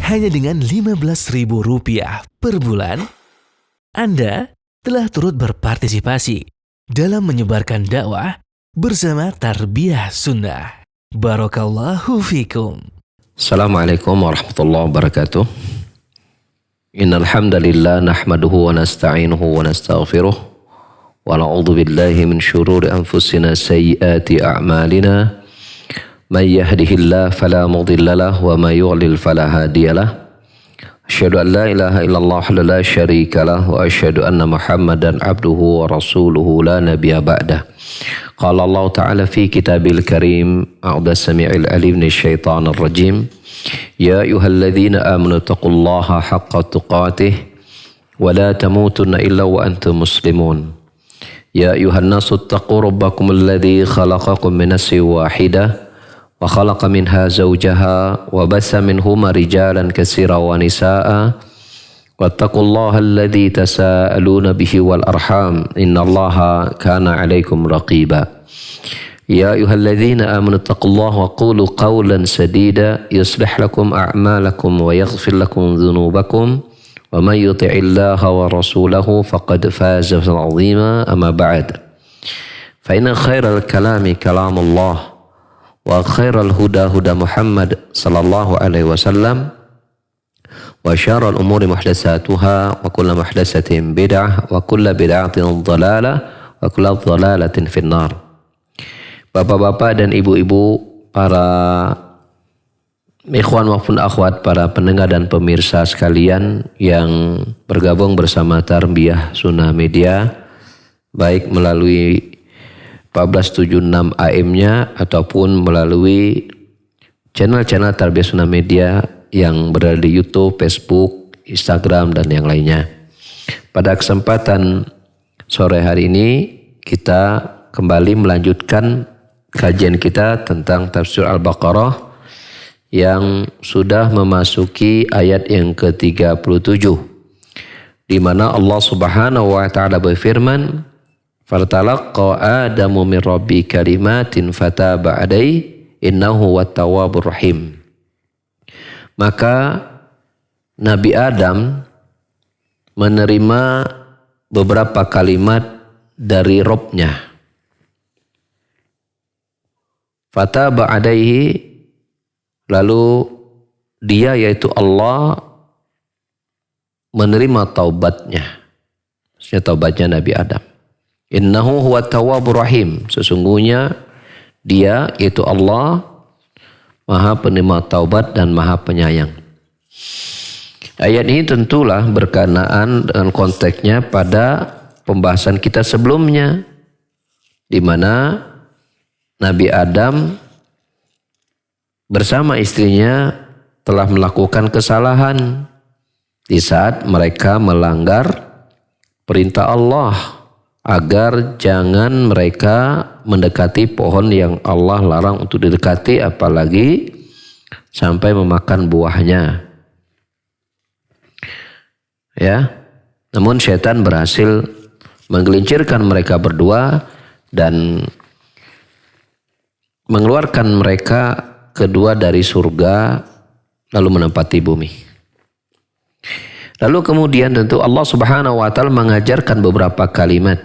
hanya dengan Rp15.000 per bulan, Anda telah turut berpartisipasi dalam menyebarkan dakwah bersama Tarbiyah Sunnah. Barakallahu fikum. Assalamualaikum warahmatullahi wabarakatuh. Innal hamdalillah nahmaduhu wa nasta'inuhu wa nastaghfiruh wa na'udzu billahi min shururi anfusina sayyiati a'malina. Man yahdihillahu fala mudilla lahu wa may yudlil fala hadiyalah. Asyhadu an la ilaha illallah la syarika lah wa asyhadu anna Muhammadan abduhu wa rasuluhu la nabiyya ba'dah. Qala Allah Ta'ala fi kitabil karim a'udzu samii'il alim minasyaitonir rajim. Ya ayyuhalladzina amanu taqullaha haqqa tuqatih wa la tamutunna illa wa antum muslimun. Ya ayyuhan nasu taqu rabbakum alladzi khalaqakum min nafsin wahidah wa khalaqa minha zawjaha wa bassa minhuma rijalan katsiran wa nisaa'a wattaqullaha alladzi tasaaluna bihi wal arham innallaha kana 'alaikum raqiba. Ya ayyuhalladzina amanu taqullaha wa qulu qawlan sadida yuslih lakum a'malakum wa yaghfir lakum dhunubakum wa may yuti'illaha wa rasulahu faqad faza fawzan 'azima. Amma ba'd. Fa inna khairal kalami kalamullah wa khairal huda huda Muhammad sallallahu alaihi wasallam wa syarrul umuri muhdatsatuha wa kullu muhdatsatin bid'ah wa kullu bid'atin dhalalah wa kullu dhalalatin finnar. Bapak-bapak dan ibu-ibu, para ikhwan maupun akhwat, para pendengar dan pemirsa sekalian yang bergabung bersama Tarbiyah Sunnah Media, baik melalui 1476 AM-nya ataupun melalui channel-channel Tarbiyah Sunnah Media yang berada di YouTube, Facebook, Instagram, dan yang lainnya. Pada kesempatan sore hari ini kita kembali melanjutkan kajian kita tentang tafsir Al-Baqarah yang sudah memasuki ayat yang ke-37, di mana Allah Subhanahu wa taala berfirman, "Fartalaqqa Adamu min rabbi kalimatin fataba alaihi innahu wat-tawwabur rahim." Maka Nabi Adam menerima beberapa kalimat dari Rabb-Nya. Fataba alaihi, lalu dia yaitu Allah menerima taubatnya. Maksudnya taubatnya Nabi Adam. Innahu huwa tawwabur rahim. Sesungguhnya dia yaitu Allah Maha penerima taubat dan Maha penyayang. Ayat ini tentulah berkenaan dengan konteksnya pada pembahasan kita sebelumnya, di mana Nabi Adam bersama istrinya telah melakukan kesalahan di saat mereka melanggar perintah Allah agar jangan mereka mendekati pohon yang Allah larang untuk didekati, apalagi sampai memakan buahnya. Ya, namun setan berhasil menggelincirkan mereka berdua dan mengeluarkan mereka kedua dari surga lalu menempati bumi. Lalu kemudian tentu Allah Subhanahu wa taala mengajarkan beberapa kalimat.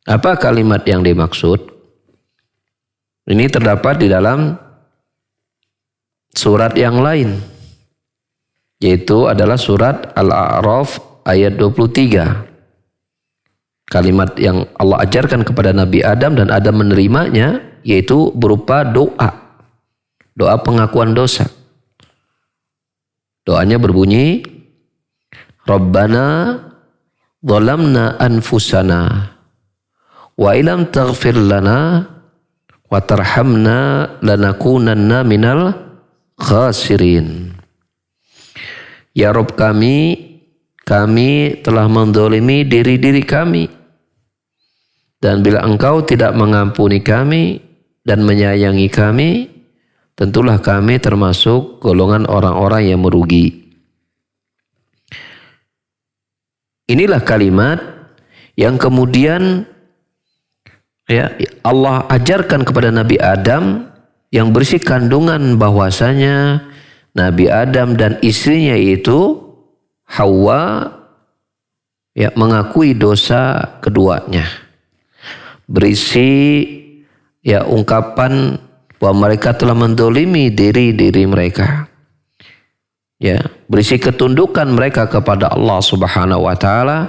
Apa kalimat yang dimaksud? Ini terdapat di dalam surat yang lain, yaitu adalah surat Al-A'raf ayat 23. Kalimat yang Allah ajarkan kepada Nabi Adam dan Adam menerimanya, yaitu berupa doa. Doa pengakuan dosa. Doanya berbunyi, Rabbana zalamna anfusana wa ilam taghfir lana wa tarhamna lanakunanna minal khasirin. Ya Rabb kami telah menzalimi diri kami, dan bila Engkau tidak mengampuni kami dan menyayangi kami, tentulah kami termasuk golongan orang-orang yang merugi. Inilah kalimat yang kemudian Allah ajarkan kepada Nabi Adam, yang berisi kandungan bahwasanya Nabi Adam dan istrinya itu Hawa ya mengakui dosa keduanya. Berisi ya ungkapan bahwa mereka telah mendolimi diri mereka. Ya, berisi ketundukan mereka kepada Allah Subhanahu wa taala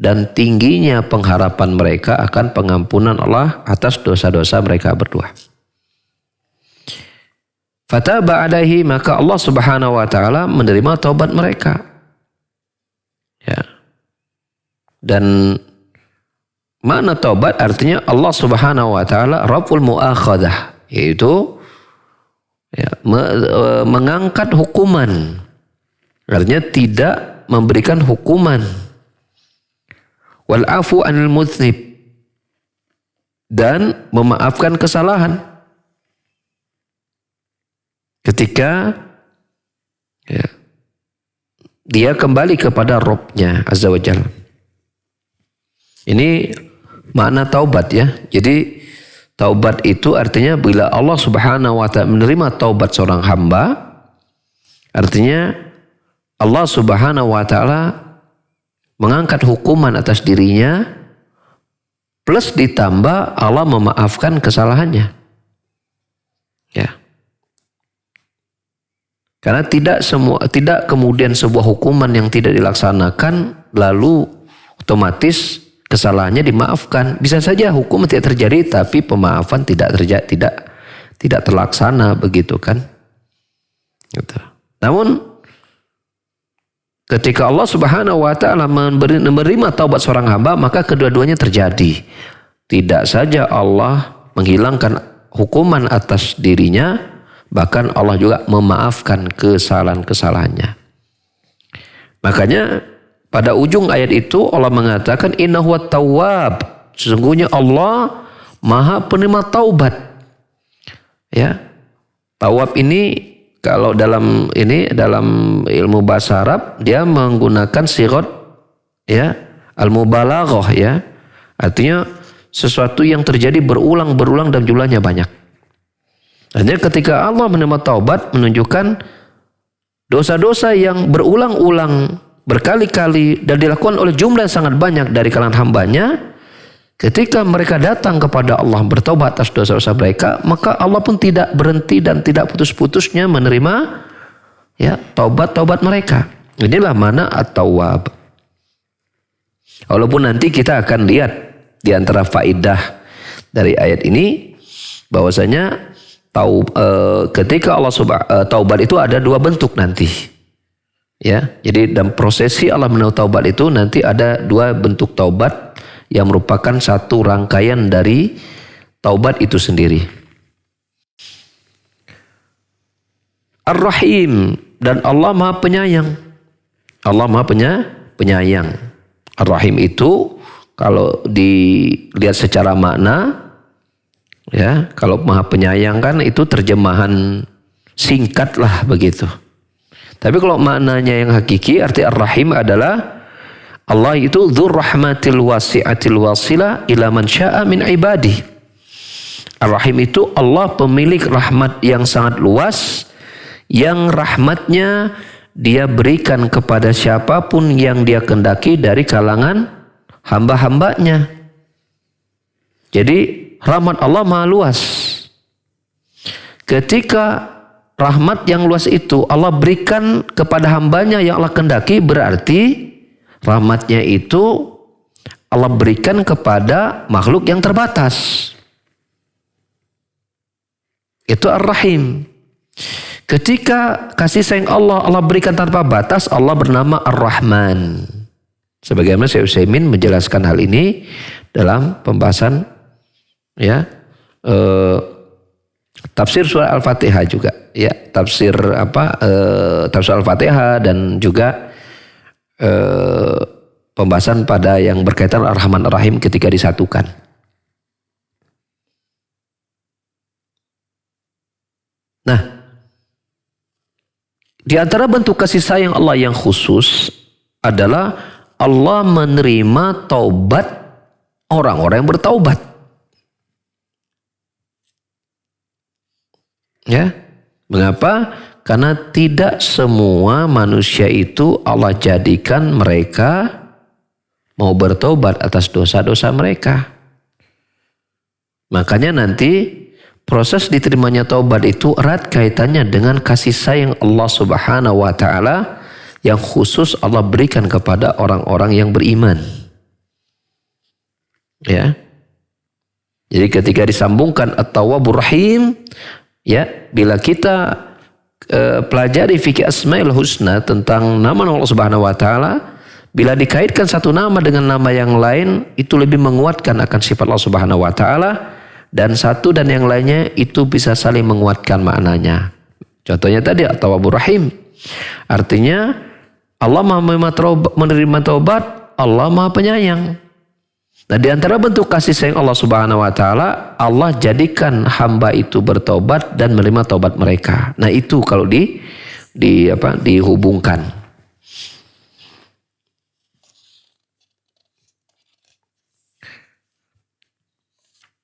dan tingginya pengharapan mereka akan pengampunan Allah atas dosa-dosa mereka berdua. Fataba alaihi, maka Allah Subhanahu wa taala menerima taubat mereka. Ya. Dan makna taubat artinya Allah Subhanahu wa taala raful muakhadah, yaitu ya, mengangkat hukuman. Artinya tidak memberikan hukuman. Wal afu anil mudznib, dan memaafkan kesalahan. Ketika ya, dia kembali kepada Rabb-nya Azza wa Jalla. Ini makna taubat ya. Jadi taubat itu artinya bila Allah Subhanahu wa taala menerima taubat seorang hamba, artinya Allah Subhanahu wa taala mengangkat hukuman atas dirinya, plus ditambah Allah memaafkan kesalahannya. Ya. Karena tidak kemudian sebuah hukuman yang tidak dilaksanakan lalu otomatis kesalahannya dimaafkan. Bisa saja hukum tidak terjadi tapi pemaafan tidak terlaksana, begitu kan? Gitu. Namun ketika Allah Subhanahu wa taala menerima taubat seorang hamba, maka kedua-duanya terjadi. Tidak saja Allah menghilangkan hukuman atas dirinya, bahkan Allah juga memaafkan kesalahan-kesalahannya. Makanya pada ujung ayat itu Allah mengatakan innahu wat-tawwab, sesungguhnya Allah Maha penerima taubat. Ya. Tawab ini kalau dalam ilmu bahasa Arab dia menggunakan sigot ya al-mubalaghah ya. Artinya sesuatu yang terjadi berulang-berulang dan jumlahnya banyak. Artinya ketika Allah menerima taubat menunjukkan dosa-dosa yang berulang-ulang berkali-kali dan dilakukan oleh jumlah yang sangat banyak dari kalangan hambanya, ketika mereka datang kepada Allah bertaubat atas dosa-dosa mereka, maka Allah pun tidak berhenti dan tidak putus-putusnya menerima ya taubat-taubat mereka. Inilah mana at-tawwab. Walaupun nanti kita akan lihat di antara faidah dari ayat ini bahwasanya ketika Allah taubat itu ada dua bentuk nanti. Ya, jadi dalam prosesi Allah menerima taubat itu nanti ada dua bentuk taubat yang merupakan satu rangkaian dari taubat itu sendiri. Ar-Rahim, dan Allah Maha Penyayang. Allah Maha Penyayang. Ar-Rahim itu kalau dilihat secara makna, ya, kalau Maha Penyayang kan itu terjemahan singkat lah begitu. Tapi kalau maknanya yang hakiki, arti Ar-Rahim adalah Allah itu dzur rahmatil wasi'atil wasila ila man syaa min ibadi. Ar-Rahim itu Allah pemilik rahmat yang sangat luas, yang rahmatnya dia berikan kepada siapapun yang dia kehendaki dari kalangan hamba-hambanya. Jadi rahmat Allah maha luas. Ketika rahmat yang luas itu Allah berikan kepada hambanya yang Allah kehendaki, berarti rahmatnya itu Allah berikan kepada makhluk yang terbatas. Itu Ar-Rahim. Ketika kasih sayang Allah berikan tanpa batas, Allah bernama Ar-Rahman. Sebagaimana Syekh Utsaimin menjelaskan hal ini dalam pembahasan ya tafsir surah Al-Fatihah juga, ya, tafsir tafsir Al-Fatihah dan juga pembahasan pada yang berkaitan Ar-Rahman Ar-Rahim ketika disatukan. Nah, di antara bentuk kasih sayang Allah yang khusus adalah Allah menerima taubat orang-orang yang bertaubat. Ya, mengapa? Karena tidak semua manusia itu Allah jadikan mereka mau bertobat atas dosa-dosa mereka. Makanya nanti proses diterimanya taubat itu erat kaitannya dengan kasih sayang Allah Subhanahu wa taala yang khusus Allah berikan kepada orang-orang yang beriman. Ya. Jadi ketika disambungkan At-Tawwabur Rahim, ya, bila kita pelajari fikih Asmaul Husna tentang nama Allah Subhanahu wa taala, bila dikaitkan satu nama dengan nama yang lain itu lebih menguatkan akan sifat Allah Subhanahu wa taala, dan satu dan yang lainnya itu bisa saling menguatkan maknanya. Contohnya tadi At-Tawwabur Rahim. Artinya Allah Maha menerima taubat, Allah Maha penyayang. Nah, di antara bentuk kasih sayang Allah Subhanahu wa taala, Allah jadikan hamba itu bertobat dan menerima taubat mereka. Nah, itu kalau dihubungkan.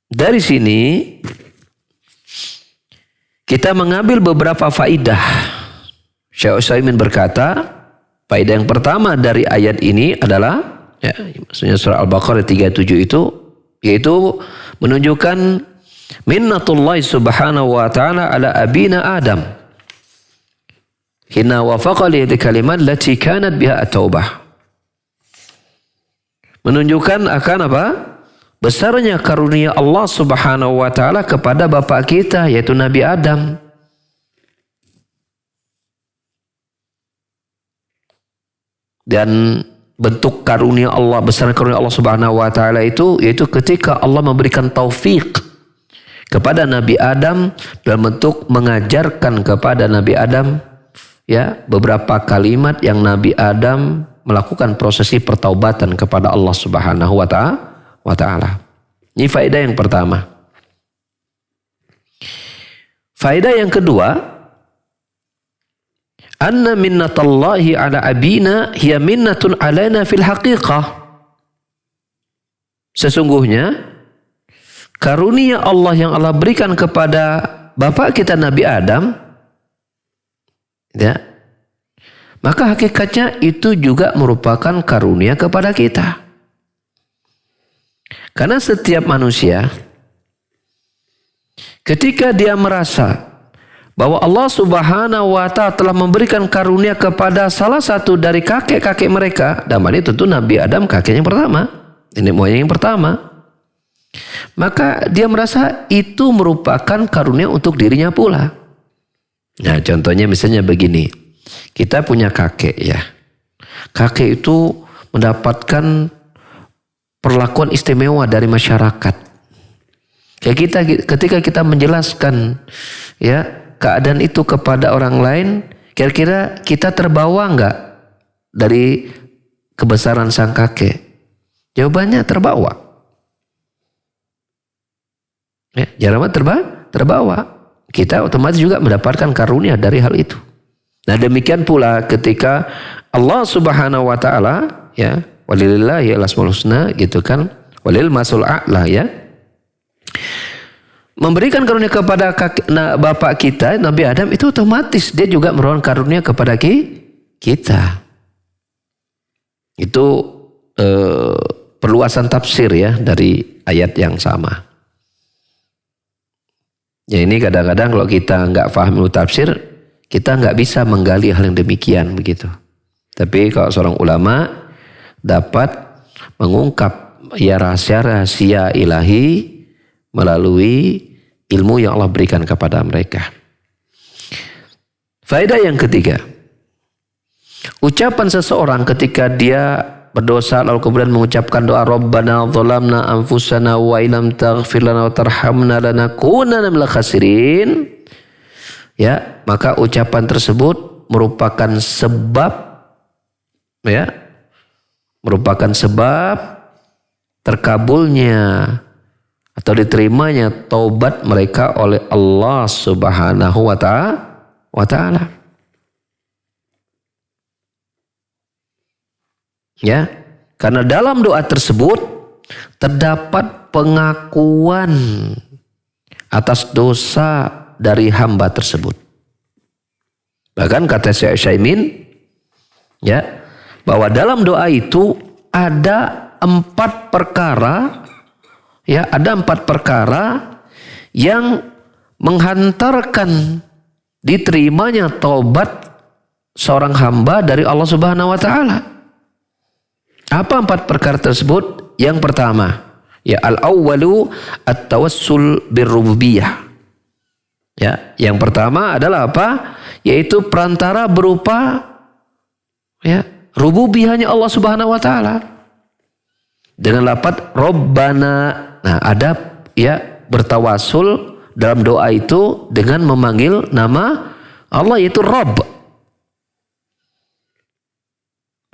Dari sini kita mengambil beberapa faidah. Syekh Utsaimin berkata, faidah yang pertama dari ayat ini adalah, ya, maksudnya surah Al-Baqarah 37 itu, yaitu menunjukkan minnatullah subhanahu wa ta'ala ala abina Adam hina wafaqa li kalimat lati kanat biha at-taubah. Menunjukkan akan apa? Besarnya karunia Allah Subhanahu wa taala kepada bapak kita, yaitu Nabi Adam. Dan bentuk karunia Allah, besar karunia Allah Subhanahu wa taala itu yaitu ketika Allah memberikan taufik kepada Nabi Adam dalam bentuk mengajarkan kepada Nabi Adam, ya, beberapa kalimat yang Nabi Adam melakukan prosesi pertaubatan kepada Allah Subhanahu wa taala. Ini faedah yang pertama. Faedah yang kedua, anna minnatallahi ala abina hiya minnatun alaina fil haqiqah. Sesungguhnya karunia Allah yang Allah berikan kepada bapak kita Nabi Adam, ya, maka hakikatnya itu juga merupakan karunia kepada kita. Karena setiap manusia ketika dia merasa bahwa Allah Subhanahu wa taala telah memberikan karunia kepada salah satu dari kakek-kakek mereka, dan ini tentu Nabi Adam kakeknya yang pertama, nenek moyang yang pertama, maka dia merasa itu merupakan karunia untuk dirinya pula. Nah, contohnya misalnya begini, kita punya kakek, ya, kakek itu mendapatkan perlakuan istimewa dari masyarakat. Kayak kita, ketika kita menjelaskan, ya, keadaan itu kepada orang lain, kira-kira kita terbawa enggak dari kebesaran sang kakek? Jawabannya terbawa. Ya, jawabannya terbawa. Kita otomatis juga mendapatkan karunia dari hal itu. Nah, demikian pula ketika Allah Subhanahu wa taala, ya, walillahi al-asmaul husna, gitu kan, walil masul a'la, ya, memberikan karunia kepada bapak kita Nabi Adam, itu otomatis dia juga memberikan karunia kepada kita. Itu perluasan tafsir, ya, dari ayat yang sama. Ya, ini kadang-kadang kalau kita nggak paham ilmu tafsir, kita nggak bisa menggali hal yang demikian begitu. Tapi kalau seorang ulama dapat mengungkap, ya, rahasia-rahasia ilahi melalui ilmu yang Allah berikan kepada mereka. Faedah yang ketiga, ucapan seseorang ketika dia berdosa lalu kemudian mengucapkan doa Rabbana zalamna anfusana wa illam taghfir lana wa tarhamna lanakunanna minal khasirin, ya, maka ucapan tersebut merupakan sebab, ya, merupakan sebab terkabulnya atau diterimanya taubat mereka oleh Allah Subhanahu wa taala. Ya, karena dalam doa tersebut terdapat pengakuan atas dosa dari hamba tersebut. Bahkan kata Syekh Utsaimin, ya, bahwa dalam doa itu ada 4 perkara, ya, ada 4 perkara yang menghantarkan diterimanya taubat seorang hamba dari Allah Subhanahu wa taala. Apa 4 perkara tersebut? Yang pertama, ya, al-awwalu at-tawassul birrububiyah. Ya, yang pertama adalah apa? Yaitu perantara berupa, ya, rububiyahnya Allah Subhanahu wa taala. Dengan lafaz Rabbana. Nah, ada, ya, bertawasul dalam doa itu dengan memanggil nama Allah, yaitu Rabb.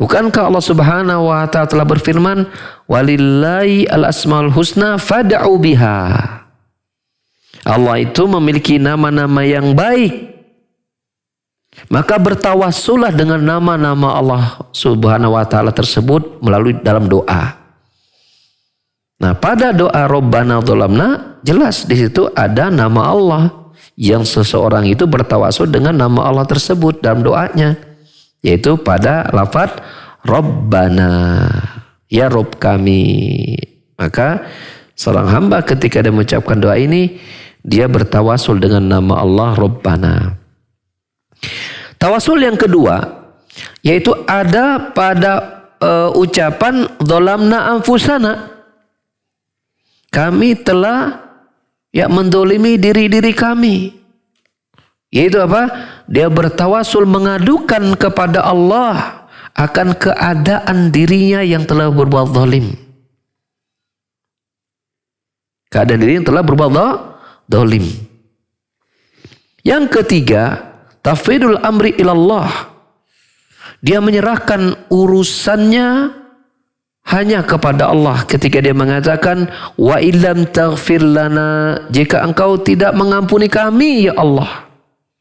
Bukankah Allah Subhanahu wa taala telah berfirman, "Walillahi al-asmaul husna fad'u biha." Allah itu memiliki nama-nama yang baik. Maka bertawassullah dengan nama-nama Allah Subhanahu wa taala tersebut melalui dalam doa. Nah, pada doa Rabbana dzalamna, jelas di situ ada nama Allah yang seseorang itu bertawassul dengan nama Allah tersebut dalam doanya, yaitu pada lafaz Rabbana, ya Rabb kami. Maka seorang hamba ketika dia mengucapkan doa ini, dia bertawassul dengan nama Allah Rabbana. Tawasul yang kedua, yaitu ada pada ucapan dzalamna anfusana. Kami telah, ya, mendolimi diri-diri kami. Yaitu apa? Dia bertawasul mengadukan kepada Allah akan keadaan dirinya yang telah berbuat zalim. Keadaan diri yang telah berbuat zalim. Yang ketiga, tafwidul amri ilallah. Dia menyerahkan urusannya hanya kepada Allah ketika dia mengatakan, wa illam taghfir lana, jika engkau tidak mengampuni kami ya Allah.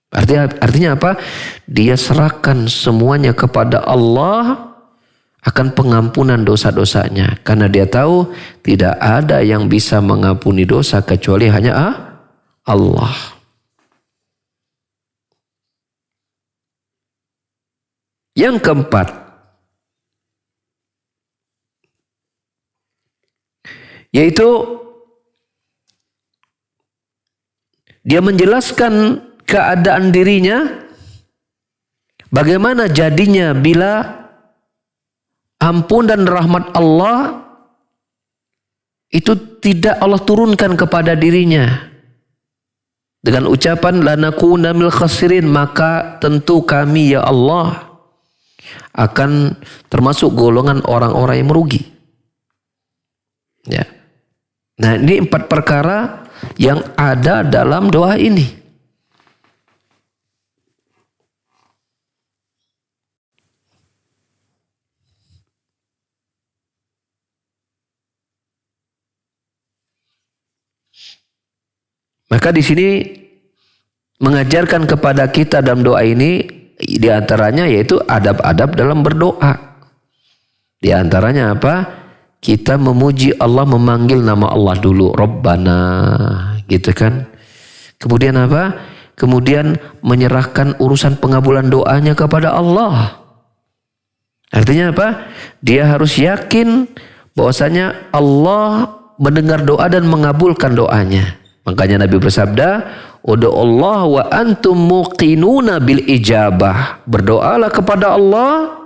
Artinya apa? Dia serahkan semuanya kepada Allah akan pengampunan dosa-dosanya, karena dia tahu tidak ada yang bisa mengampuni dosa kecuali hanya Allah. Yang keempat, yaitu dia menjelaskan keadaan dirinya, bagaimana jadinya bila ampun dan rahmat Allah itu tidak Allah turunkan kepada dirinya. Dengan ucapan lanakuna minal khasirin, maka tentu kami ya Allah akan termasuk golongan orang-orang yang merugi. Ya. Nah, ini 4 perkara yang ada dalam doa ini. Maka di sini mengajarkan kepada kita dalam doa ini, di antaranya yaitu adab-adab dalam berdoa. Di antaranya apa? Kita memuji Allah, memanggil nama Allah dulu, Rabbana, gitu kan. Kemudian apa? Kemudian menyerahkan urusan pengabulan doanya kepada Allah. Artinya apa? Dia harus yakin bahwasanya Allah mendengar doa dan mengabulkan doanya. Makanya Nabi bersabda, "Ud'uallah wa antum muqinuna bil ijabah." Berdoalah kepada Allah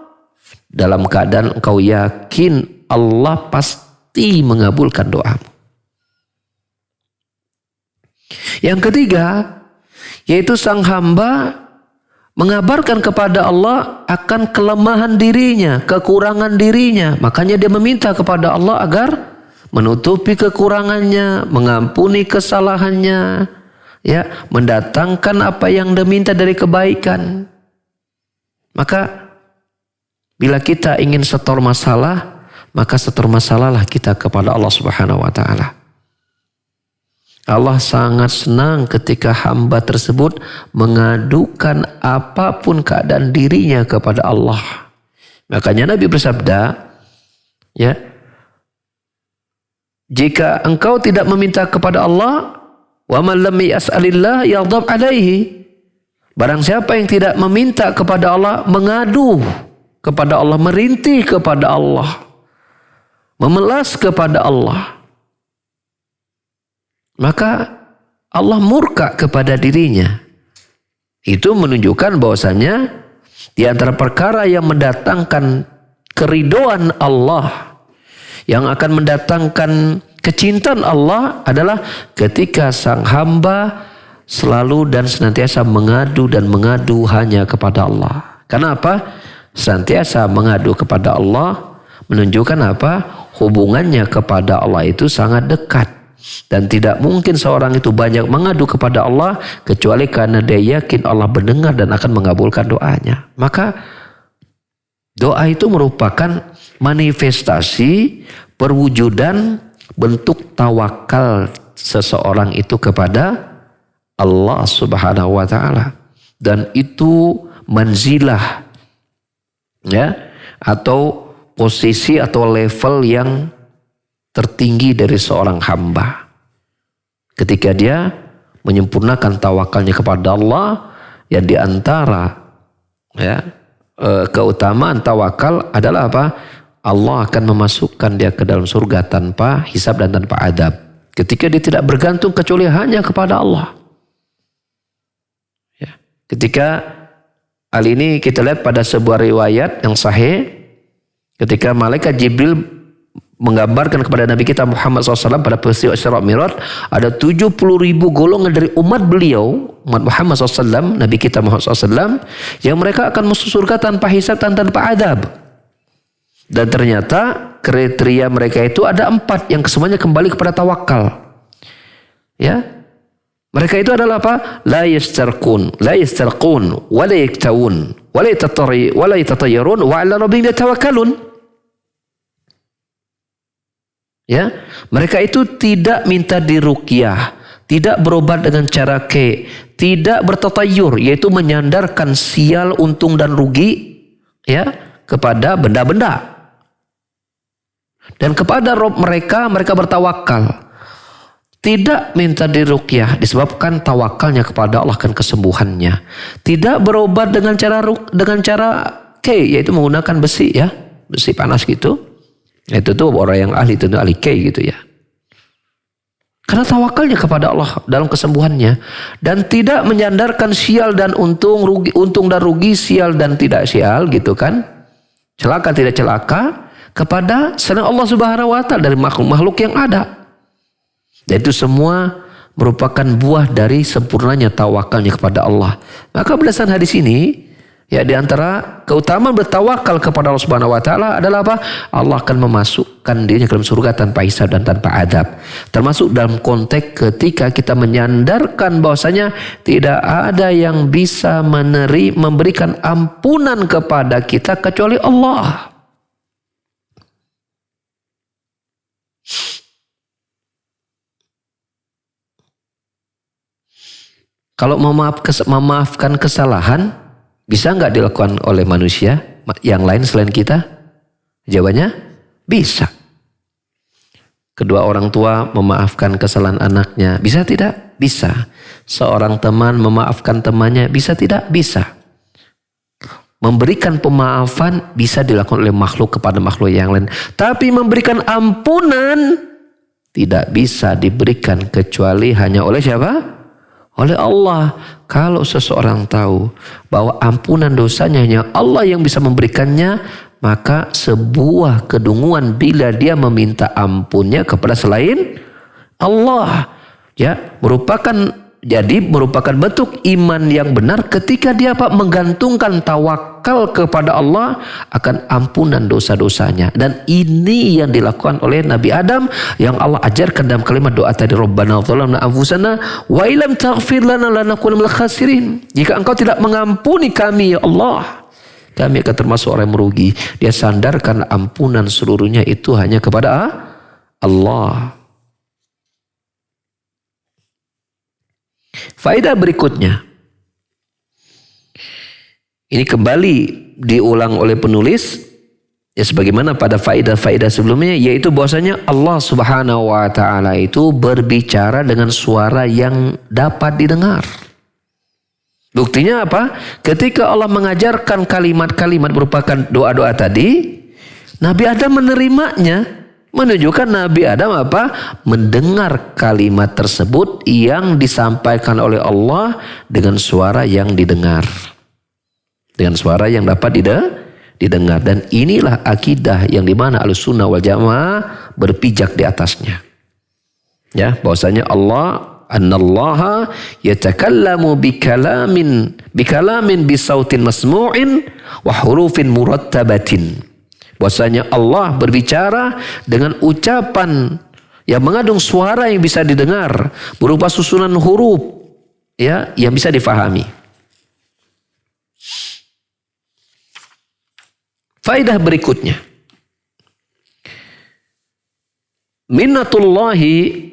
dalam keadaan engkau yakin Allah pasti mengabulkan doamu. Yang ketiga, yaitu sang hamba mengabarkan kepada Allah akan kelemahan dirinya, kekurangan dirinya. Makanya dia meminta kepada Allah agar menutupi kekurangannya, mengampuni kesalahannya, ya, mendatangkan apa yang dia minta dari kebaikan. Maka bila kita ingin setor masalah, maka setor masalahlah kita kepada Allah Subhanahu wa taala. Allah sangat senang ketika hamba tersebut mengadukan apapun keadaan dirinya kepada Allah. Makanya Nabi bersabda, ya, jika engkau tidak meminta kepada Allah, wa man lam yas'alillah yaghdab alaihi. Barang siapa yang tidak meminta kepada Allah, mengadu kepada Allah, merintih kepada Allah, memelas kepada Allah, maka Allah murka kepada dirinya. Itu menunjukkan bahwasanya di antara perkara yang mendatangkan keridhaan Allah, yang akan mendatangkan kecintaan Allah adalah ketika sang hamba selalu dan senantiasa mengadu dan mengadu hanya kepada Allah. Kenapa? Senantiasa mengadu kepada Allah menunjukkan apa? Hubungannya kepada Allah itu sangat dekat. Dan tidak mungkin seorang itu banyak mengadu kepada Allah kecuali karena dia yakin Allah mendengar dan akan mengabulkan doanya. Maka doa itu merupakan manifestasi perwujudan bentuk tawakal seseorang itu kepada Allah Subhanahu wa taala. Dan itu manzilah, ya, atau posisi atau level yang tertinggi dari seorang hamba. Ketika dia menyempurnakan tawakalnya kepada Allah, yang diantara ya keutamaan tawakal adalah apa? Allah akan memasukkan dia ke dalam surga tanpa hisab dan tanpa adab. Ketika dia tidak bergantung kecuali hanya kepada Allah. Ya. Ketika hal ini kita lihat pada sebuah riwayat yang sahih, ketika malaikat Jibril menggambarkan kepada Nabi kita Muhammad SAW pada peristiwa Isra Mi'raj, ada 70.000 golongan dari umat beliau, umat Muhammad SAW, Nabi kita Muhammad SAW, yang mereka akan masuk surga tanpa hisab dan tanpa adab. Dan ternyata kriteria mereka itu ada 4 yang semuanya kembali kepada tawakal. Ya, mereka itu adalah apa? La yastarqun, wa la yaktawun, wa la yatatayyarun, wa ala rabbihim yatawakkalun. Ya, mereka itu tidak minta diruqyah, tidak berobat dengan cara tidak bertatayur, yaitu menyandarkan sial, untung dan rugi, ya, kepada benda-benda. Dan kepada Rabb mereka bertawakal. Tidak minta diruqyah disebabkan tawakalnya kepada Allah akan kesembuhannya. Tidak berobat dengan cara yaitu menggunakan besi, ya, besi panas gitu. Itu tuh orang yang ahli, itu ahli gitu ya. Karena tawakalnya kepada Allah dalam kesembuhannya, dan tidak menyandarkan sial dan untung dan rugi, sial dan tidak sial gitu kan. Celaka tidak celaka kepada selain Allah Subhanahu wa taala dari makhluk-makhluk yang ada. Dan itu semua merupakan buah dari sempurnanya tawakalnya kepada Allah. Maka berdasarkan hadis ini, ya, di antara keutamaan bertawakal kepada Allah Subhanahu wa taala adalah apa? Allah akan memasukkan dirinya ke dalam surga tanpa hisab dan tanpa adab. Termasuk dalam konteks ketika kita menyandarkan bahwasanya tidak ada yang bisa memberikan ampunan kepada kita kecuali Allah. Kalau memaafkan kesalahan bisa nggak dilakukan oleh manusia yang lain selain kita? Jawabannya bisa. Kedua orang tua memaafkan kesalahan anaknya, bisa tidak? Bisa. Seorang teman memaafkan temannya, bisa tidak? Bisa. Memberikan pemaafan bisa dilakukan oleh makhluk kepada makhluk yang lain. Tapi memberikan ampunan tidak bisa diberikan kecuali hanya oleh siapa? Oleh Allah. Kalau seseorang tahu bahwa ampunan dosanya hanya Allah yang bisa memberikannya, maka sebuah kedunguan bila dia meminta ampunnya kepada selain Allah, ya, merupakan bentuk iman yang benar ketika dia menggantungkan tawakal kepada Allah akan ampunan dosa-dosanya. Dan ini yang dilakukan oleh Nabi Adam yang Allah ajarkan dalam kalimat doa tadi, Rabbana zalamna anfusana wa illam taghfir lana lanakunanna minal khasirin. Jika engkau tidak mengampuni kami ya Allah, kami akan termasuk orang yang merugi. Dia sandarkan ampunan seluruhnya itu hanya kepada Allah. Faedah berikutnya, ini kembali diulang oleh penulis, ya, sebagaimana pada faedah-faedah sebelumnya, yaitu bahwasanya Allah Subhanahu wa taala itu berbicara dengan suara yang dapat didengar. Buktinya apa? Ketika Allah mengajarkan kalimat-kalimat merupakan doa-doa tadi, Nabi Adam menerimanya. Menunjukkan Nabi Adam apa? Mendengar kalimat tersebut yang disampaikan oleh Allah dengan suara yang didengar. Dengan suara yang dapat didengar. Dan inilah akidah yang dimana Ahlussunnah wal Jamaah berpijak di atasnya. Ya, bahwasanya Allah, annallaha yatakallamu bikalamin bisautin masmu'in wa hurufin murattabatin. Bahwasanya Allah berbicara dengan ucapan yang mengandung suara yang bisa didengar berupa susunan huruf ya yang bisa difahami. Faedah berikutnya. Minnatullahi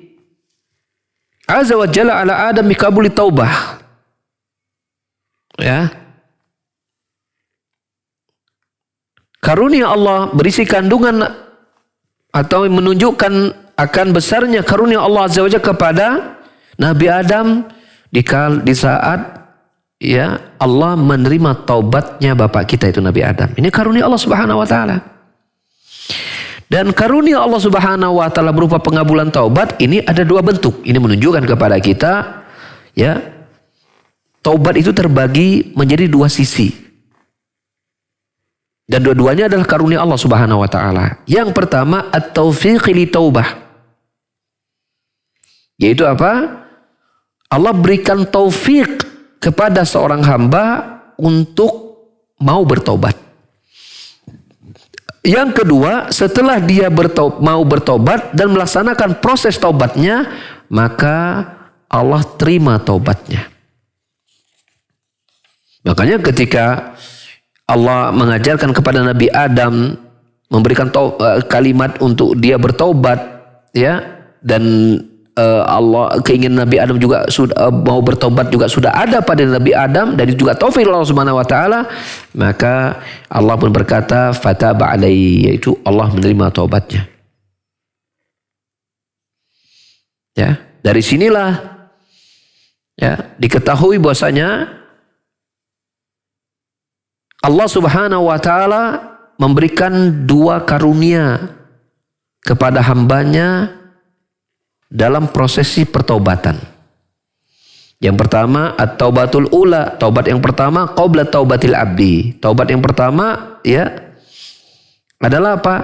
azza wa jalla ala Adam bikabuli taubah. Ya. Karunia Allah berisi kandungan atau menunjukkan akan besarnya karunia Allah Azza wa Jalla kepada Nabi Adam di saat ya Allah menerima taubatnya bapak kita itu Nabi Adam. Ini karunia Allah Subhanahu wa taala. Dan karunia Allah Subhanahu wa taala berupa pengabulan taubat ini ada dua bentuk. Ini menunjukkan kepada kita ya taubat itu terbagi menjadi dua sisi. Dan dua-duanya adalah karunia Allah Subhanahu wa taala. Yang pertama at-taufiq li taubah. Yaitu apa? Allah berikan taufik kepada seorang hamba untuk mau bertobat. Yang kedua, setelah dia mau bertobat dan melaksanakan proses taubatnya, maka Allah terima taubatnya. Makanya ketika Allah mengajarkan kepada Nabi Adam memberikan kalimat untuk dia bertobat ya dan Allah keinginan Nabi Adam juga sudah mau bertobat juga sudah ada pada Nabi Adam dan itu juga taufik Allah Subhanahu wa taala, maka Allah pun berkata fataba alaihi, yaitu Allah menerima taubatnya. Ya, dari sinilah ya diketahui bahwasanya Allah Subhanahu wa taala memberikan dua karunia kepada hambanya dalam prosesi pertobatan. Yang pertama at-taubatul ula, taubat yang pertama qabla taubatil abdi. Taubat yang pertama ya adalah apa?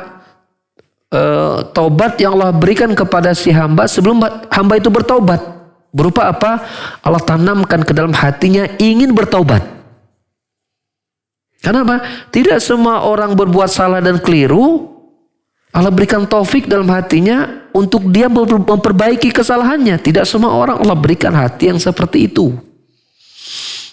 Taubat yang Allah berikan kepada si hamba sebelum hamba itu bertobat. Berupa apa? Allah tanamkan ke dalam hatinya ingin bertobat. Kenapa? Tidak semua orang berbuat salah dan keliru. Allah berikan taufik dalam hatinya untuk dia memperbaiki kesalahannya. Tidak semua orang Allah berikan hati yang seperti itu.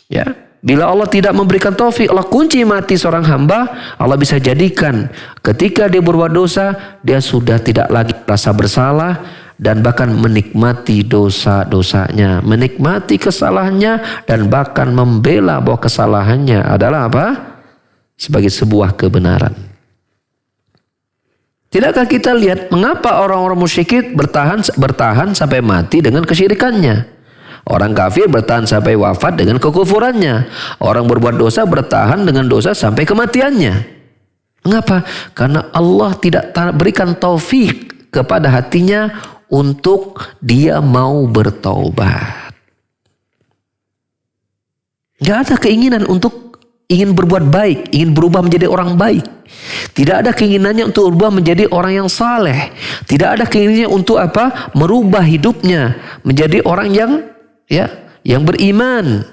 Ya, bila Allah tidak memberikan taufik, Allah kunci mati seorang hamba, Allah bisa jadikan ketika dia berbuat dosa, dia sudah tidak lagi merasa bersalah dan bahkan menikmati dosa-dosanya, menikmati kesalahannya dan bahkan membela bahwa kesalahannya adalah apa? Sebagai sebuah kebenaran. Tidakkah kita lihat mengapa orang-orang musyrikin bertahan sampai mati dengan kesyirikannya? Orang kafir bertahan sampai wafat dengan kekufurannya. Orang berbuat dosa bertahan dengan dosa sampai kematiannya. Mengapa? Karena Allah tidak berikan taufik kepada hatinya untuk dia mau bertaubat. Gak ada keinginan untuk ingin berbuat baik, ingin berubah menjadi orang baik. Tidak ada keinginannya untuk berubah menjadi orang yang saleh. Tidak ada keinginannya untuk apa? Merubah hidupnya menjadi orang yang beriman,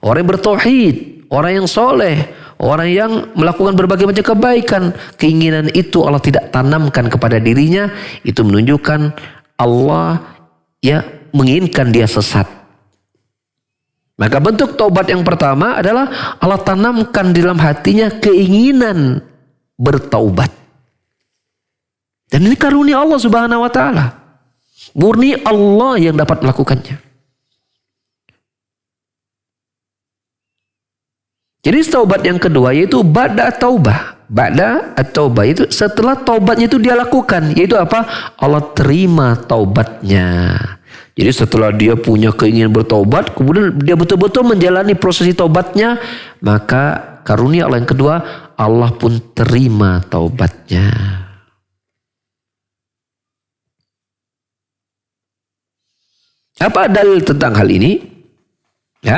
orang yang bertauhid, orang yang soleh, orang yang melakukan berbagai macam kebaikan. Keinginan itu Allah tidak tanamkan kepada dirinya. Itu menunjukkan Allah menginginkan dia sesat. Maka bentuk taubat yang pertama adalah Allah tanamkan di dalam hatinya keinginan bertaubat. Dan ini karunia Allah Subhanahu wa taala. Murni Allah yang dapat melakukannya. Jadi taubat yang kedua yaitu ba'da taubah. Ba'da at-taubah itu setelah taubatnya itu dia lakukan, yaitu apa? Allah terima taubatnya. Jadi setelah dia punya keinginan bertobat, kemudian dia betul-betul menjalani prosesi tobatnya, maka karunia Allah yang kedua, Allah pun terima taubatnya. Apa dalil tentang hal ini? Ya.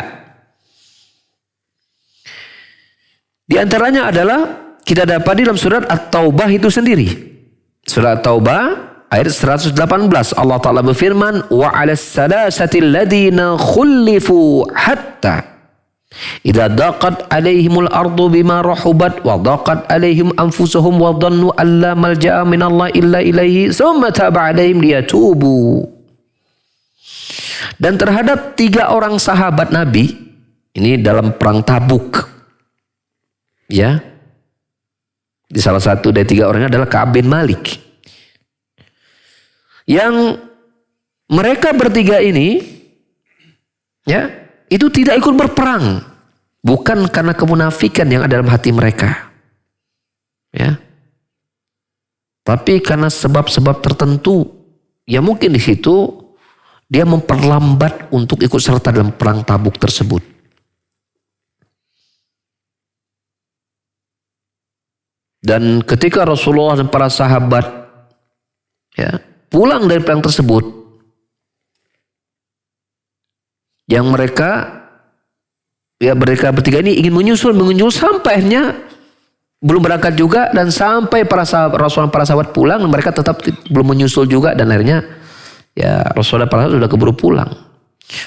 Di antaranya adalah kita dapat di dalam surat At-Taubah itu sendiri. Surat At-Taubah ayat 118, Allah Ta'ala berfirman, wa 'alas salasati alladhina khullifu hatta idza daqat 'alaihimul ardu bima rahubat wa daqat 'alaihim anfusuhum wa dhannu an la malja'a minallahi illa ilaihi tsumma taba 'alaihim liyatubu. Dan terhadap 3 orang sahabat Nabi, ini dalam perang Tabuk. Ya. Di salah satu dari 3 orangnya adalah Ka'ab bin Malik. Yang mereka bertiga ini, ya, itu tidak ikut berperang, bukan karena kemunafikan yang ada dalam hati mereka, ya, tapi karena sebab-sebab tertentu. Ya mungkin di situ dia memperlambat untuk ikut serta dalam perang Tabuk tersebut. Dan ketika Rasulullah dan para sahabat, ya, pulang dari perang tersebut, yang mereka bertiga ini ingin menyusul sampai akhirnya belum berangkat juga, dan sampai para sahabat pulang, mereka tetap belum menyusul juga, dan akhirnya ya Rasulullah dan para sahabat sudah keburu pulang.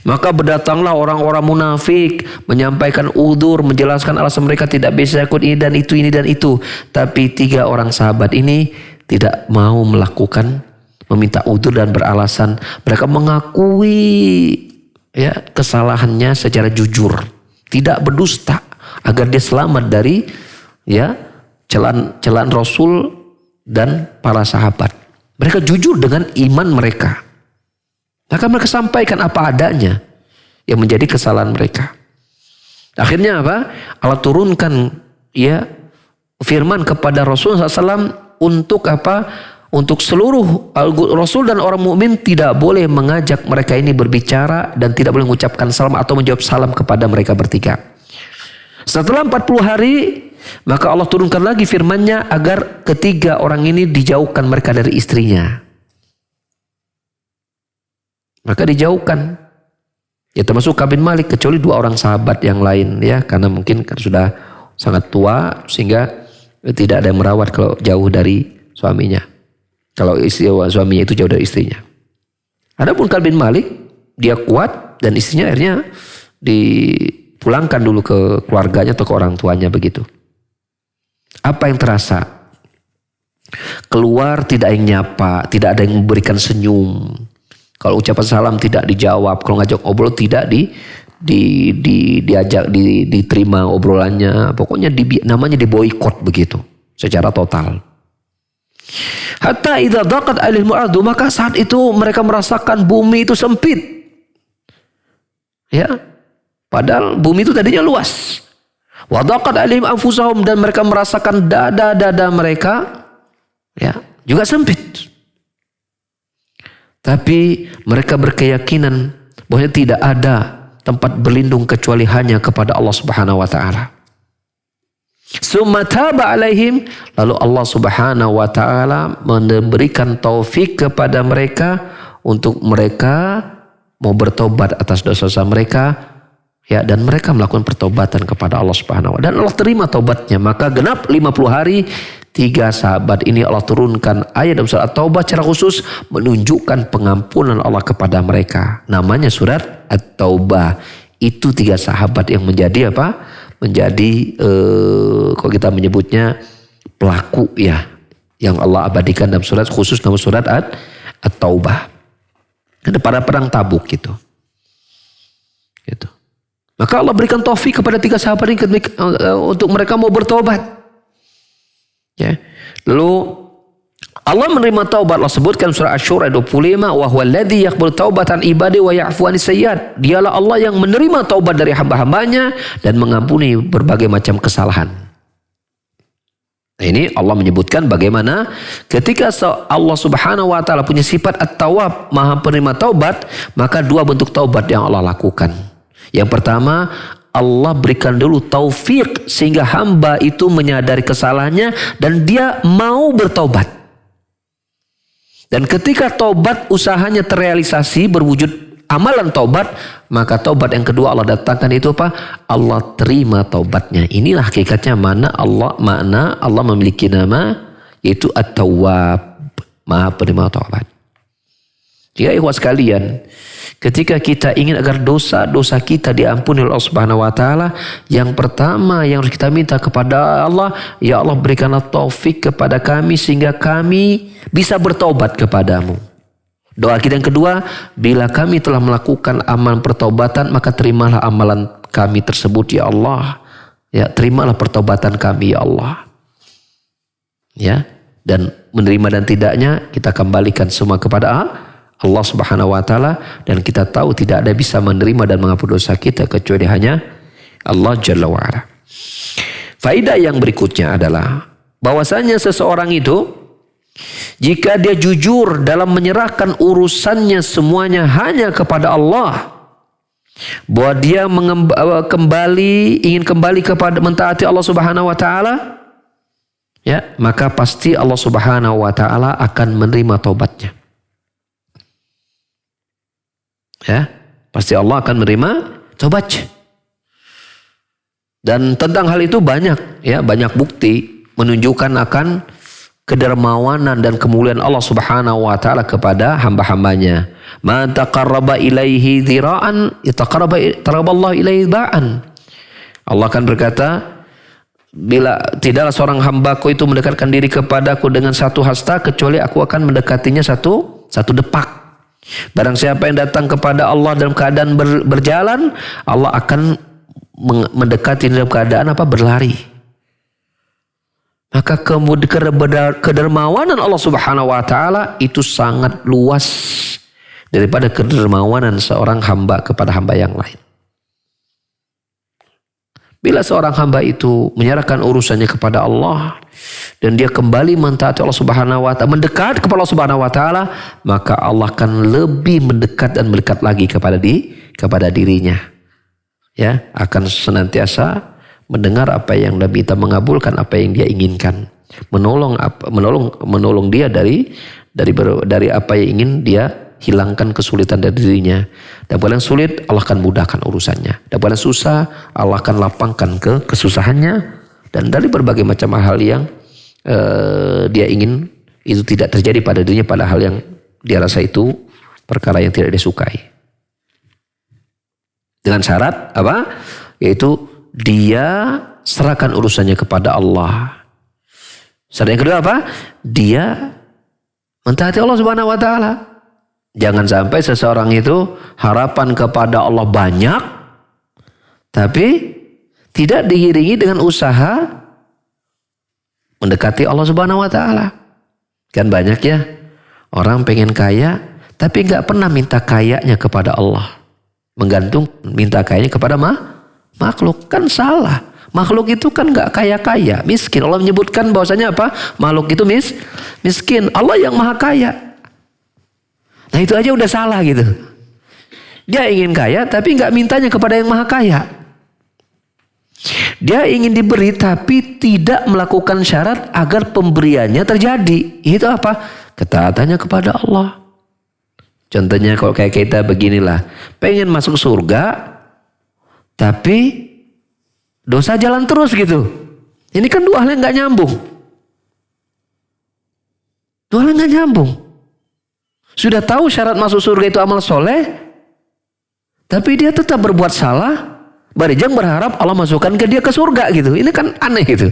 Maka berdatanglah orang-orang munafik menyampaikan udzur, menjelaskan alasan mereka tidak bisa ikut ini dan itu. Tapi 3 orang sahabat ini tidak mau melakukan, meminta udzur dan beralasan. Mereka mengakui, ya, kesalahannya secara jujur, tidak berdusta, agar dia selamat dari, ya, celaan Rasul dan para sahabat. Mereka jujur dengan iman mereka. Maka mereka sampaikan apa adanya yang menjadi kesalahan mereka. Akhirnya apa? Allah turunkan, ya, firman kepada Rasulullah SAW untuk apa? Untuk seluruh Rasul dan orang mukmin tidak boleh mengajak mereka ini berbicara dan tidak boleh mengucapkan salam atau menjawab salam kepada mereka bertiga. Setelah 40 hari, maka Allah turunkan lagi firman-Nya agar ketiga orang ini dijauhkan mereka dari istrinya. Maka dijauhkan. Ya termasuk Ka'ab bin Malik, kecuali 2 orang sahabat yang lain, ya, karena mungkin sudah sangat tua sehingga tidak ada yang merawat kalau jauh dari suaminya. Kalau suaminya itu jauh dari istrinya. Adapun Ka'ab bin Malik, dia kuat dan istrinya akhirnya dipulangkan dulu ke keluarganya atau ke orang tuanya begitu. Apa yang terasa? Keluar tidak ada yang nyapa, tidak ada yang memberikan senyum. Kalau ucapan salam tidak dijawab, kalau ngajak obrol tidak diajak, diterima obrolannya. Pokoknya namanya diboikot begitu secara total. Hatta idza daqat alaihim ardu, maka saat itu mereka merasakan bumi itu sempit. Ya. Padahal bumi itu tadinya luas. Wa daqat alaihim anfusahum, dan mereka merasakan dada-dada mereka, ya, juga sempit. Tapi mereka berkeyakinan bahwa tidak ada tempat berlindung kecuali hanya kepada Allah Subhanahu wa taala. Summa taba alaihim, lalu Allah Subhanahu wa taala memberikan taufik kepada mereka untuk mereka mau bertobat atas dosa-dosa mereka, ya, dan mereka melakukan pertobatan kepada Allah Subhanahu wa taala, dan Allah terima taubatnya. Maka genap 50 hari, 3 sahabat ini Allah turunkan ayat dalam surat At-Taubah secara khusus menunjukkan pengampunan Allah kepada mereka. Namanya surat At-Taubah. Itu 3 sahabat yang menjadi apa? Menjadi kalau kita menyebutnya pelaku, ya, yang Allah abadikan dalam surat khusus nama surat At-Taubah. Ada pada perang Tabuk gitu. Maka Allah berikan taufik kepada 3 sahabat ini untuk mereka mau bertobat. Ya. Lalu Allah menerima taubat. Allah sebutkan surah Asy-Syura 25, wa huwa alladzi yaqbalu taubatan ibadi wa ya'fu anis sayyi'at. Dialah Allah yang menerima taubat dari hamba-hambanya dan mengampuni berbagai macam kesalahan. Nah, ini Allah menyebutkan bagaimana ketika Allah Subhanahu wa taala punya sifat At-Tawwab, Maha penerima taubat, maka dua bentuk taubat yang Allah lakukan. Yang pertama, Allah berikan dulu taufik sehingga hamba itu menyadari kesalahannya dan dia mau bertaubat. Dan ketika taubat usahanya terrealisasi berwujud amalan taubat, maka taubat yang kedua Allah datangkan itu apa? Allah terima taubatnya. Inilah hakikatnya makna Allah memiliki nama yaitu At-Tawwab, Maha penerima taubat. Ya ikhwas sekalian, ketika kita ingin agar dosa-dosa kita diampuni oleh Allah Subhanahu wa taala, yang pertama yang harus kita minta kepada Allah, ya Allah berikanlah taufik kepada kami sehingga kami bisa bertobat kepadamu. Doa kita yang kedua, bila kami telah melakukan amalan pertobatan, maka terimalah amalan kami tersebut ya Allah. Ya, terimalah pertobatan kami ya Allah. Ya, dan menerima dan tidaknya kita kembalikan semua kepada Allah Subhanahu wa taala, dan kita tahu tidak ada bisa menerima dan mengampuni dosa kita kecuali hanya Allah Jalla wa ala. Faedah yang berikutnya adalah bahwasanya seseorang itu jika dia jujur dalam menyerahkan urusannya semuanya hanya kepada Allah, bahwa dia ingin kembali kepada mentaati Allah Subhanahu wa taala, ya, maka pasti Allah Subhanahu wa taala akan menerima taubatnya. Ya, pasti Allah akan menerima taubatnya. Dan tentang hal itu banyak bukti menunjukkan akan kedermawanan dan kemuliaan Allah Subhanahu wa taala kepada hamba-hambanya. Man taqarraba ilaihi dzira'an taqarraballahu ilaihi ba'an. Allah akan berkata, bila tidaklah seorang hambaku itu mendekatkan diri kepadaku dengan satu hasta kecuali aku akan mendekatinya satu depak. Barang siapa yang datang kepada Allah dalam keadaan berjalan, Allah akan mendekati dalam keadaan berlari. Maka kedermawanan Allah Subhanahu wa taala itu sangat luas daripada kedermawanan seorang hamba kepada hamba yang lain. Bila seorang hamba itu menyerahkan urusannya kepada Allah dan dia kembali mentaati Allah Subhanahu wa taala, mendekat kepada Allah Subhanahu wa taala, maka Allah akan lebih mendekat dan melekat lagi kepada dirinya. Ya, akan senantiasa mendengar apa yang Nabi minta, mengabulkan apa yang dia inginkan, menolong dia dari apa yang ingin dia hilangkan kesulitan dari dirinya. Dan paling sulit Allah akan mudahkan urusannya, dan paling susah Allah akan lapangkan kesusahannya. Dan dari berbagai macam hal yang dia ingin itu tidak terjadi pada dirinya, pada hal yang dia rasa itu perkara yang tidak disukai. Dengan syarat apa? Yaitu dia serahkan urusannya kepada Allah. Syarat yang kedua apa? Dia mentaati Allah Subhanahu wa taala. Jangan sampai seseorang itu harapan kepada Allah banyak, tapi tidak diiringi dengan usaha mendekati Allah Subhanahu wa taala. Kan banyak ya orang pengen kaya tapi nggak pernah minta kayanya kepada Allah. Menggantung minta kayanya kepada makhluk, kan salah. Makhluk itu kan nggak kaya-kaya, miskin. Allah menyebutkan bahwasanya apa? Makhluk itu miskin. Allah yang maha kaya. Nah itu aja udah salah gitu. Dia ingin kaya tapi nggak mintanya kepada yang maha kaya. Dia ingin diberi tapi tidak melakukan syarat agar pemberiannya terjadi. Itu apa? Ketaatannya kepada Allah. Contohnya kalau kayak kita beginilah, pengen masuk surga tapi dosa jalan terus gitu. Ini kan dua hal yang nggak nyambung. Dua hal yang nggak nyambung. Sudah tahu syarat masuk surga itu amal soleh, tapi dia tetap berbuat salah. Barijang berharap Allah masukkan dia ke surga gitu. Ini kan aneh gitu.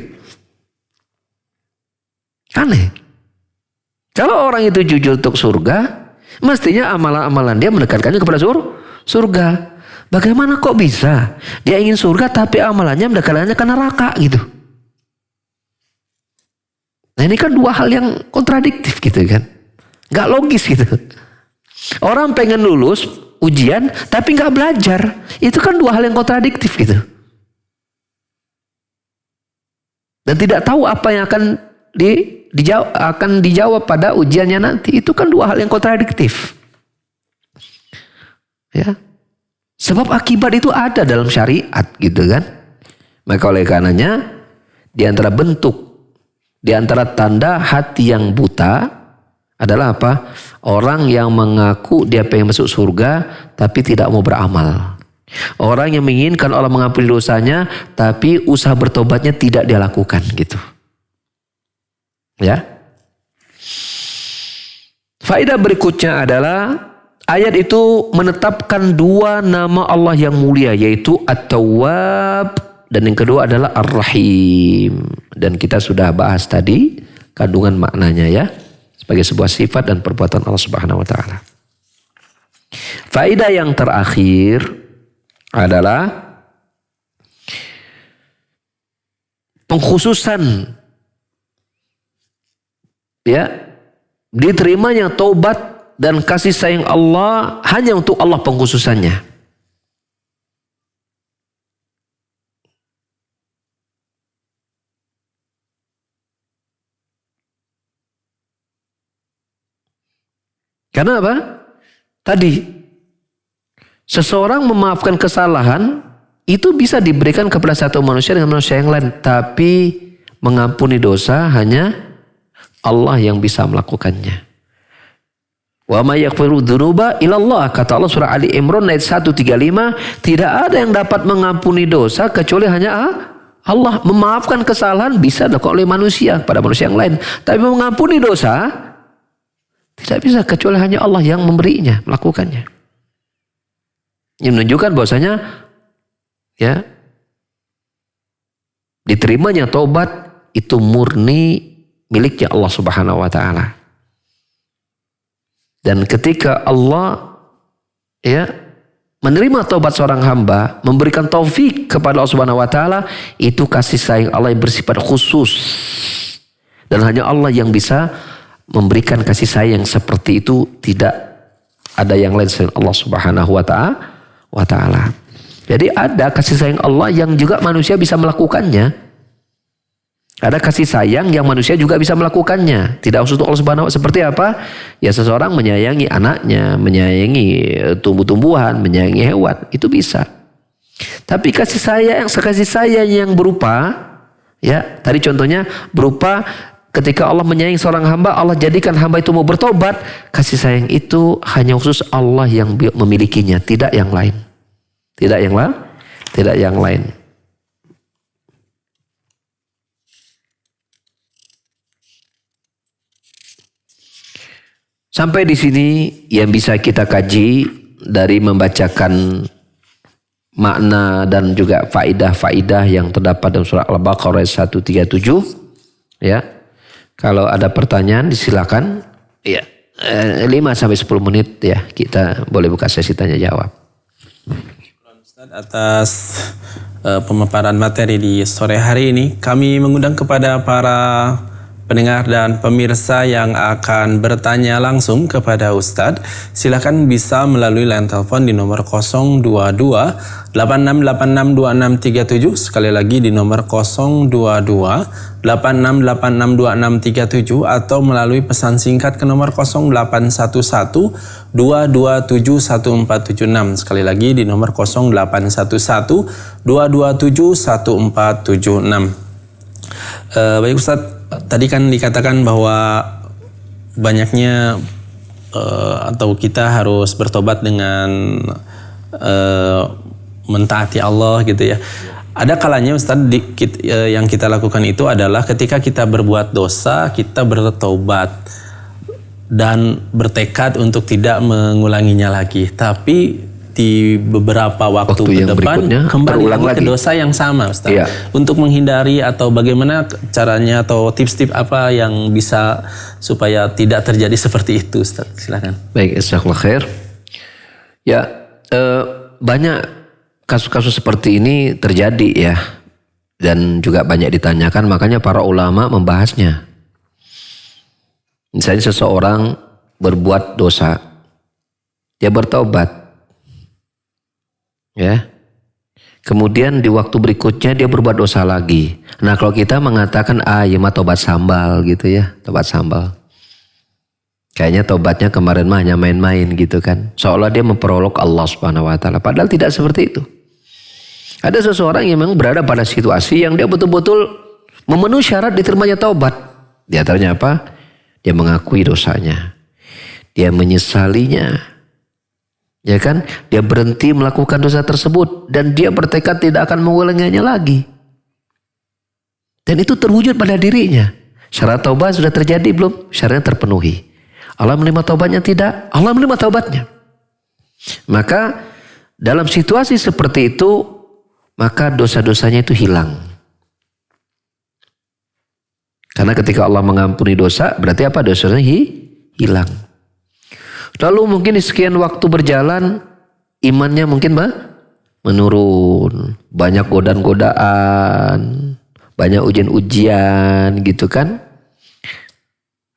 Aneh. Kalau orang itu jujur untuk surga, mestinya amalan-amalan dia mendekatkannya kepada surga. Bagaimana kok bisa dia ingin surga tapi amalannya mendekatkannya ke neraka gitu? Nah ini kan dua hal yang kontradiktif gitu kan. Gak logis gitu. Orang pengen lulus ujian tapi gak belajar. Itu kan dua hal yang kontradiktif gitu. dan tidak tahu apa yang akan dijawab pada ujiannya nanti. Itu kan dua hal yang kontradiktif. Ya. Sebab akibat itu ada dalam syariat gitu kan. Maka oleh karenanya di antara bentuk, di antara tanda hati yang buta adalah apa? Orang yang mengaku dia pengen masuk surga tapi tidak mau beramal. Orang yang menginginkan Allah mengampuni dosanya tapi usaha bertobatnya tidak dia lakukan gitu. Ya. Faedah berikutnya adalah ayat itu menetapkan dua nama Allah yang mulia, yaitu At-Tawwab dan yang kedua adalah Ar-Rahim. Dan kita sudah bahas tadi kandungan maknanya ya, sebagai sebuah sifat dan perbuatan Allah Subhanahu wa taala. Faedah yang terakhir adalah pengkhususan ya, diterimanya taubat dan kasih sayang Allah hanya untuk Allah pengkhususannya. Karena apa? Tadi, seseorang memaafkan kesalahan itu bisa diberikan kepada satu manusia dengan manusia yang lain. Tapi mengampuni dosa hanya Allah yang bisa melakukannya. Wa may yaghfiru dzunuba illallah, kata Allah surah Ali Imran ayat 135, tidak ada yang dapat mengampuni dosa kecuali hanya Allah. Memaafkan kesalahan bisa dilakukan oleh manusia pada manusia yang lain, tapi mengampuni dosa tidak bisa kecuali hanya Allah yang memberinya, melakukannya. Ini menunjukkan bahwasanya ya, diterimanya taubat itu murni miliknya Allah Subhanahu wa taala. Dan ketika Allah ya menerima taubat seorang hamba, memberikan taufik kepada Allah Subhanahu wa taala, itu kasih sayang Allah yang bersifat khusus. Dan hanya Allah yang bisa memberikan kasih sayang seperti itu, tidak ada yang lain selain Allah Subhanahu wa taala. Jadi ada kasih sayang Allah yang juga manusia bisa melakukannya. Ada kasih sayang yang manusia juga bisa melakukannya. Tidak khusus untuk Allah Subhanahu wa taala. Seperti apa? Ya, seseorang menyayangi anaknya, menyayangi tumbuh-tumbuhan, menyayangi hewan, itu bisa. Tapi kasih sayang yang berupa ya, tadi contohnya berupa ketika Allah menyayangi seorang hamba, Allah jadikan hamba itu mau bertobat, kasih sayang itu hanya khusus Allah yang memilikinya, tidak yang lain. Tidak yang lain. Sampai di sini yang bisa kita kaji dari membacakan makna dan juga faidah-faidah yang terdapat dalam surah Al-Baqarah 137. Ya. Kalau ada pertanyaan silakan. Ya. 5 sampai 10 menit ya, kita boleh buka sesi tanya jawab. Ustaz, atas pemaparan materi di sore hari ini, kami mengundang kepada para pendengar dan pemirsa yang akan bertanya langsung kepada Ustadz, silakan bisa melalui line telepon di nomor 022 86862637, sekali lagi di nomor 022 86862637, atau melalui pesan singkat ke nomor 0811 2271476, sekali lagi di nomor 0811 2271476. Baik Ustadz, tadi kan dikatakan bahwa banyaknya atau kita harus bertobat dengan mentaati Allah gitu ya. Ada kalanya Ustaz yang kita lakukan itu adalah ketika kita berbuat dosa, kita bertobat dan bertekad untuk tidak mengulanginya lagi. Tapi di beberapa waktu ke depan kembali ke dosa yang sama Ustaz. Iya. Untuk menghindari atau bagaimana caranya atau tips-tips apa yang bisa supaya tidak terjadi seperti itu Ustaz? Silakan. Baik, jazakallahu khair. Ya, banyak kasus-kasus seperti ini terjadi ya. Dan juga banyak ditanyakan, makanya para ulama membahasnya. Misalnya seseorang berbuat dosa, dia bertaubat. Ya, Kemudian di waktu berikutnya dia berbuat dosa lagi. Nah kalau kita mengatakan ya mah tobat sambal gitu ya, tobat sambal. Kayaknya tobatnya kemarin mah hanya main-main gitu kan. Seolah dia memperolok Allah Subhanahu wa taala. Padahal tidak seperti itu. Ada seseorang yang memang berada pada situasi yang dia betul-betul memenuhi syarat diterimanya taubat. Di antaranya apa? Dia mengakui dosanya. Dia menyesalinya. Ya kan? Dia berhenti melakukan dosa tersebut. Dan dia bertekad tidak akan mengulanginya lagi. Dan itu terwujud pada dirinya. Syarat taubat sudah terjadi belum? Syaratnya terpenuhi. Allah menerima taubatnya tidak? Allah menerima taubatnya. Maka dalam situasi seperti itu, maka dosa-dosanya itu hilang. Karena ketika Allah mengampuni dosa, berarti apa? Dosanya hilang. Lalu mungkin di sekian waktu berjalan, imannya mungkin menurun. Banyak godaan-godaan, banyak ujian-ujian gitu kan.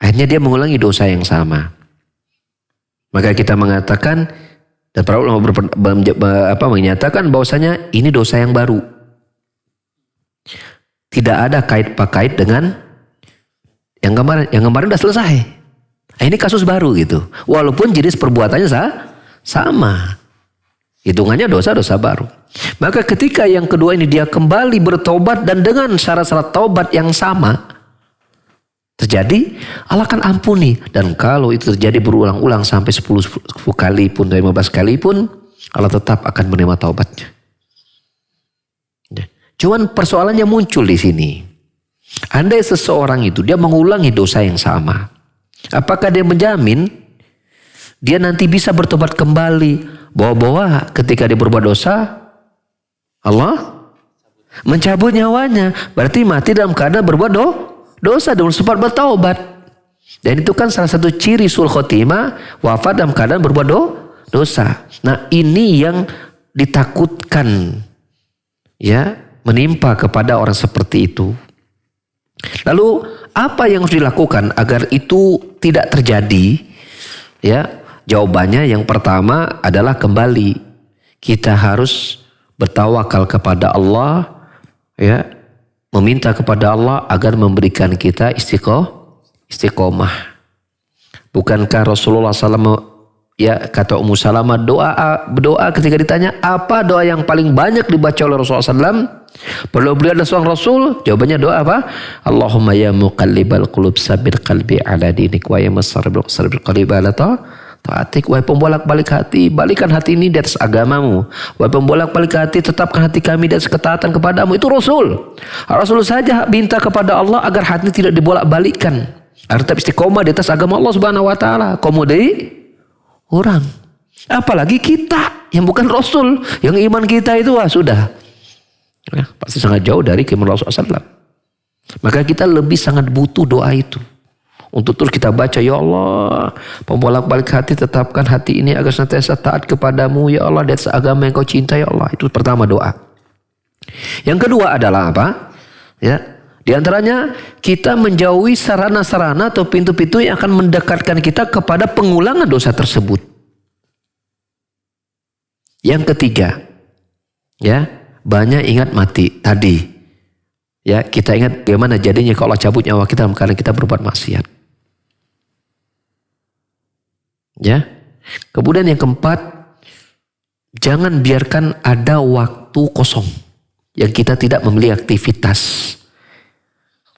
Akhirnya dia mengulangi dosa yang sama. Maka kita mengatakan, dan para ulama menyatakan bahwasanya ini dosa yang baru. Tidak ada kait-pakait dengan yang kemarin. Yang kemarin sudah selesai. Nah, ini kasus baru gitu. Walaupun jenis perbuatannya sama. Hitungannya dosa-dosa baru. Maka ketika yang kedua ini dia kembali bertobat dan dengan syarat-syarat taubat yang sama terjadi, Allah akan ampuni. Dan kalau itu terjadi berulang-ulang sampai 10 kali pun, 15 kali pun, Allah tetap akan menerima taubatnya. Cuman persoalannya muncul di sini. Andai seseorang itu dia mengulangi dosa yang sama, apakah dia menjamin dia nanti bisa bertobat kembali? Bahwa ketika dia berbuat dosa, Allah mencabut nyawanya. Berarti mati dalam keadaan berbuat dosa dan sempat bertaubat. Dan itu kan salah satu ciri sul khotimah, wafat dalam keadaan berbuat dosa. Nah ini yang ditakutkan ya menimpa kepada orang seperti itu. Lalu apa yang harus dilakukan agar itu tidak terjadi? Ya, jawabannya yang pertama adalah kembali kita harus bertawakal kepada Allah, ya, meminta kepada Allah agar memberikan kita istiqomah. Bukankah Rasulullah SAW, ya kata Ummu Salamah, berdoa ketika ditanya apa doa yang paling banyak dibaca oleh Rasulullah SAW? Perlu beliau adalah seorang Rasul, jawabannya doa apa? Allahumma ya muqallibal qulub sabir qalbi ala dinik wa ya musarrifal qalbi ala taatik. Wahai pembolak-balik hati, balikan hati ini di atas agamamu. Wahai pembolak-balik hati, tetapkan hati kami di atas ketaatan kepadamu. Itu Rasul. Rasul saja minta kepada Allah agar hati tidak dibolak-balikkan, agar tetap istiqomah di atas agama Allah Subhanahu wa taala. Komo dari orang. Apalagi kita yang bukan Rasul, yang iman kita itu sudah ya, pasti sangat jauh dari keimanan Rasulullah SAW. Maka kita lebih sangat butuh doa itu. Untuk terus kita baca, ya Allah, pembolak-balik hati, tetapkan hati ini agar senantiasa taat kepadamu, ya Allah, di atas agama yang kau cinta, ya Allah. Itu pertama doa. Yang kedua adalah apa? Ya, di antaranya kita menjauhi sarana-sarana atau pintu-pintu yang akan mendekatkan kita kepada pengulangan dosa tersebut. Yang ketiga, ya, banyak ingat mati tadi. Ya, kita ingat bagaimana jadinya kalau Allah cabut nyawa kita dalam keadaan kita berbuat maksiat. Ya. Kemudian yang keempat, jangan biarkan ada waktu kosong yang kita tidak memiliki aktivitas.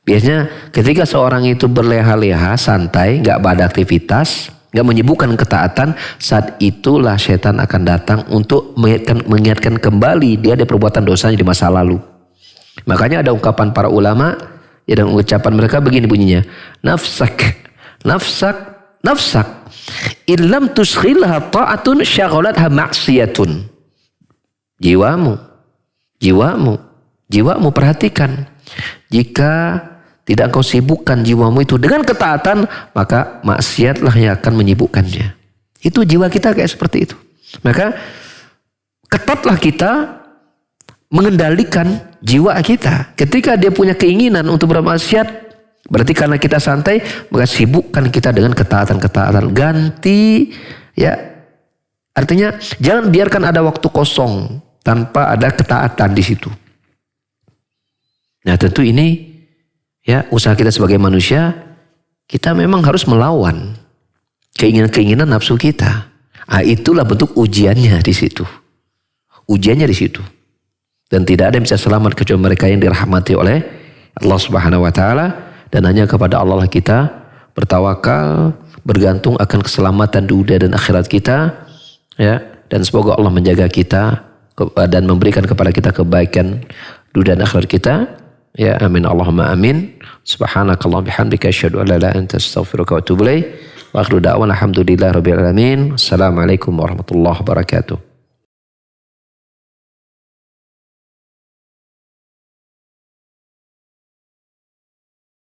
Biasanya ketika seorang itu berleha-leha, santai, nggak ada aktivitas, nggak menyibukkan ketaatan, saat itulah setan akan datang untuk mengingatkan kembali dia ada perbuatan dosanya di masa lalu. Makanya ada ungkapan para ulama, ya, dan ucapan mereka begini bunyinya, nafsak, nafsak, nafsak, illam tusghilha ta'atun syaghalatha maksiyatun. Jiwamu, jiwamu, jiwamu, perhatikan. Jika tidak engkau sibukkan jiwamu itu dengan ketaatan, maka maksiatlah yang akan menyibukkannya. Itu jiwa kita kayak seperti itu. Maka ketatlah kita mengendalikan jiwa kita. Ketika dia punya keinginan untuk bermaksiat, berarti karena kita santai, maka sibukkan kita dengan ketaatan-ketaatan. Ganti, ya. Artinya jangan biarkan ada waktu kosong tanpa ada ketaatan di situ. Nah tentu ini ya usaha kita sebagai manusia, kita memang harus melawan keinginan-keinginan nafsu kita. Ah, itulah bentuk ujiannya di situ. Ujiannya di situ. Dan tidak ada yang bisa selamat kecuali mereka yang dirahmati oleh Allah Subhanahu wa taala, dan hanya kepada Allah kita bertawakal, bergantung akan keselamatan dunia dan akhirat kita, ya. Dan semoga Allah menjaga kita dan memberikan kepada kita kebaikan dunia dan akhirat kita. Ya amin Allahumma amin. Subhanakallah bihamdika asyhadu an la ilaha illa anta astaghfiruka wa atubu ilaik. Wa akhiru da'wana alhamdulillahi rabbil alamin. Assalamualaikum warahmatullahi wabarakatuh.